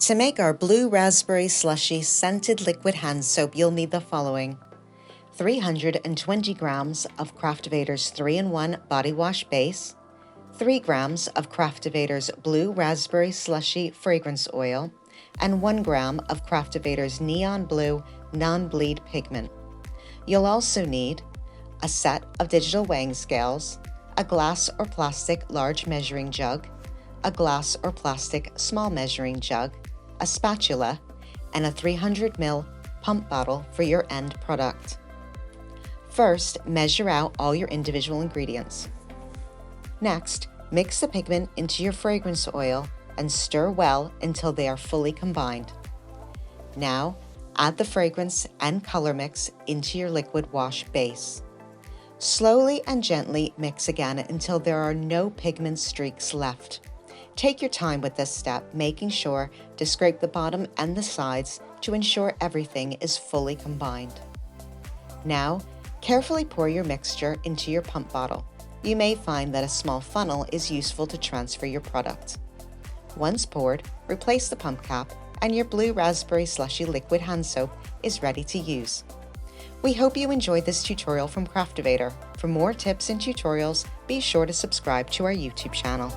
To make our blue raspberry slushy scented liquid hand soap, you'll need the following: 320 grams of Craftovator's 3-in-1 body wash base, 3 grams of Craftovator's blue raspberry slushy fragrance oil, and 1 gram of Craftovator's neon blue non-bleed pigment. You'll also need a set of digital weighing scales, a glass or plastic large measuring jug, a glass or plastic small measuring jug, a spatula, and a 300 ml pump bottle for your end product. First, measure out all your individual ingredients. Next, mix the pigment into your fragrance oil and stir well until they are fully combined. Now, add the fragrance and color mix into your liquid wash base. Slowly and gently mix again until there are no pigment streaks left. Take your time with this step, making sure to scrape the bottom and the sides to ensure everything is fully combined. Now, carefully pour your mixture into your pump bottle. You may find that a small funnel is useful to transfer your product. Once poured, replace the pump cap and your blue raspberry slushy liquid hand soap is ready to use. We hope you enjoyed this tutorial from Craftovator. For more tips and tutorials, be sure to subscribe to our YouTube channel.